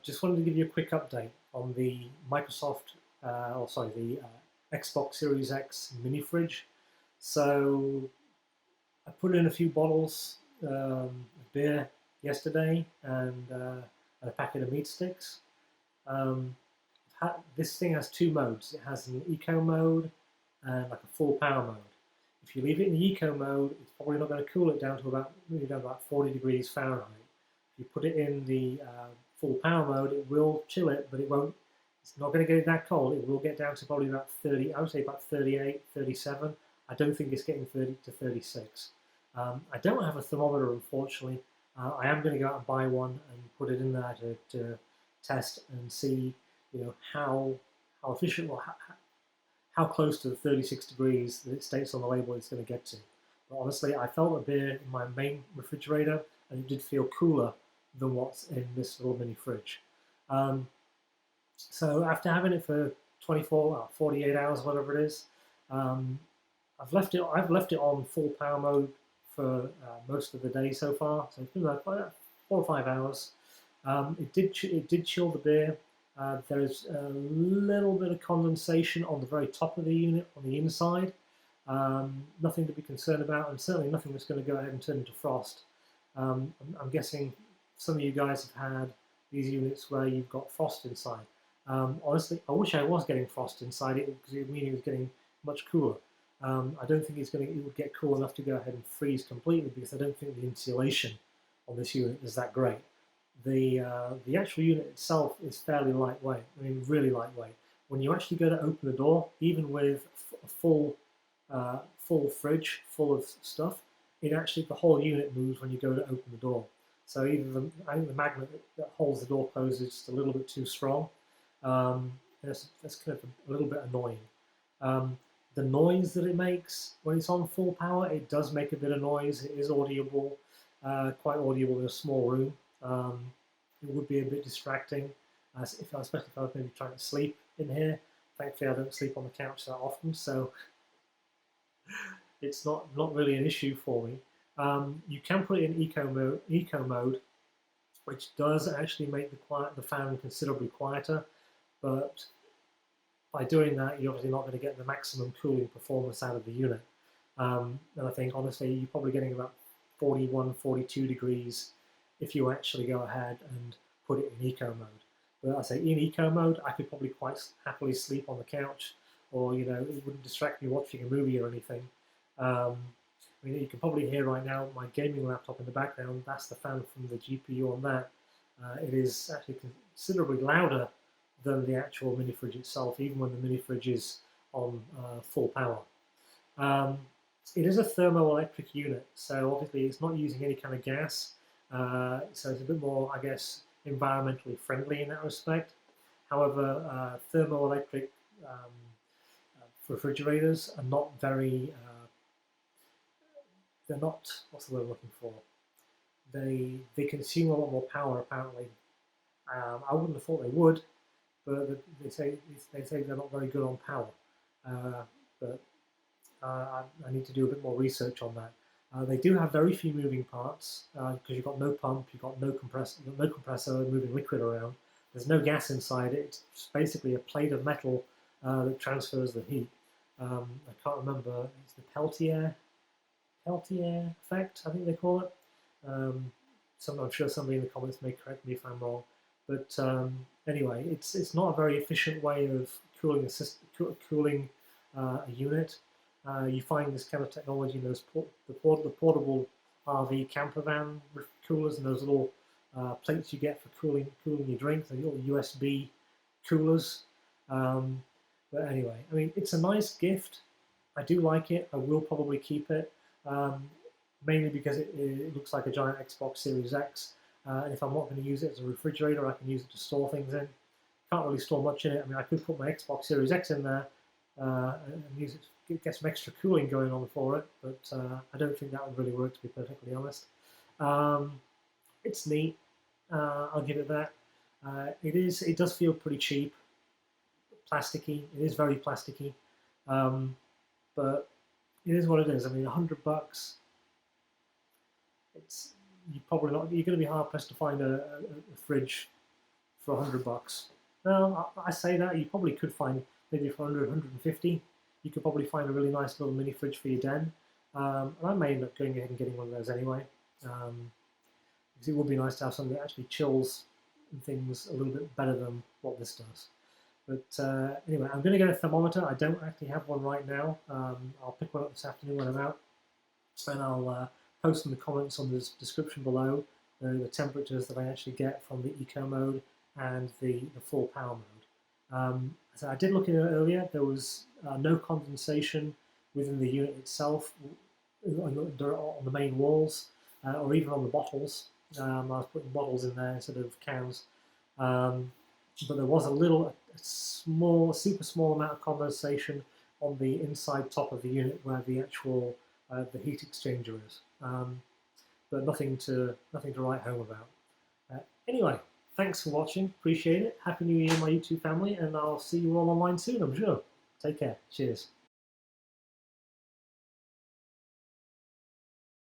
Just wanted to give you a quick update on the Microsoft, the Xbox Series X mini fridge. So I put in a few bottles of beer yesterday and a packet of meat sticks. Um, this thing has two modes. It has an eco mode and like a full power mode. If you leave it in the eco mode, it's probably not going to cool it down to about 40 degrees Fahrenheit. If you put it in the full power mode, it will chill it, but it won't. It's not going to get it that cold. It will get down to probably about 30. I would say about 38, 37. I don't think it's getting 30 to 36. I don't have a thermometer, unfortunately. I am going to go out and buy one and put it in there to test and see, how efficient or how close to the 36 degrees that it states on the label it's going to get to. But honestly, I felt a beer in my main refrigerator, and it did feel cooler than what's in this little mini fridge. Um, so after having it for 24, 48 hours, whatever it is, um, I've left it on full power mode for most of the day so far. So it's been like 4 or 5 hours. It did chill the beer. There's a little bit of condensation on the very top of the unit on the inside. Nothing to be concerned about, and certainly nothing that's going to go ahead and turn into frost. I'm guessing some of you guys have had these units where you've got frost inside. Honestly, I wish I was getting frost inside it because it would mean it was getting much cooler. I don't think it would get cool enough to go ahead and freeze completely because I don't think the insulation on this unit is that great. The actual unit itself is fairly lightweight. I mean, really lightweight. When you actually go to open the door, even with a full fridge full of stuff, the whole unit moves when you go to open the door. So I think the magnet that holds the door closed is just a little bit too strong. That's kind of a little bit annoying. The noise that it makes when it's on full power, it does make a bit of noise. It is audible, quite audible in a small room. It would be a bit distracting, especially if I was maybe trying to sleep in here. Thankfully, I don't sleep on the couch that often, so it's not really an issue for me. You can put it in eco mode, which does actually make the fan considerably quieter, but by doing that, you're obviously not going to get the maximum cooling performance out of the unit. And I think, honestly, you're probably getting about 41, 42 degrees if you actually go ahead and put it in eco mode. But I say in eco mode, I could probably quite happily sleep on the couch, or it wouldn't distract me watching a movie or anything. I mean, you can probably hear right now my gaming laptop in the background. That's the fan from the GPU on that. It is actually considerably louder than the actual mini fridge itself, even when the mini fridge is on full power. It is a thermoelectric unit, so obviously it's not using any kind of gas. So it's a bit more, I guess, environmentally friendly in that respect. However, thermoelectric refrigerators are not very, they're not, what's the word I'm looking for? They consume a lot more power, apparently. I wouldn't have thought they would, but they say they're not very good on power. But I need to do a bit more research on that. They do have very few moving parts because you've got no pump, you've got no compressor moving liquid around. There's no gas inside it. It's basically a plate of metal that transfers the heat. I can't remember. It's the Peltier effect, I think they call it. I'm sure somebody in the comments may correct me if I'm wrong. But anyway, it's not a very efficient way of cooling a unit. You find this kind of technology in those the portable RV camper van coolers and those little plates you get for cooling your drinks, the little USB coolers. But anyway, I mean, it's a nice gift. I do like it. I will probably keep it, mainly because it looks like a giant Xbox Series X. And if I'm not going to use it as a refrigerator, I can use it to store things in. Can't really store much in it. I mean, I could put my Xbox Series X in there and use it to get some extra cooling going on for it, but I don't think that would really work, to be perfectly honest. It's neat. I'll give it that. It does feel pretty cheap, plasticky. It is very plasticky, but it is what it is. I mean, $100. You're going to be hard pressed to find a fridge for $100. Now, I say that, you probably could find, maybe for 100, 150, you could probably find a really nice little mini fridge for your den. And I may end up going ahead and getting one of those anyway. Because it would be nice to have something that actually chills things a little bit better than what this does. But anyway, I'm going to get a thermometer. I don't actually have one right now. I'll pick one up this afternoon when I'm out, and I'll post in the comments on the description below the temperatures that I actually get from the eco mode and the full power mode. So I did look at it earlier. There was no condensation within the unit itself on the main walls or even on the bottles. I was putting bottles in there instead of cans. But there was a small, super small amount of condensation on the inside top of the unit where the actual the heat exchanger is. But nothing to write home about. Anyway, thanks for watching. Appreciate it. Happy New Year, my YouTube family, and I'll see you all online soon, I'm sure. Take care. Cheers.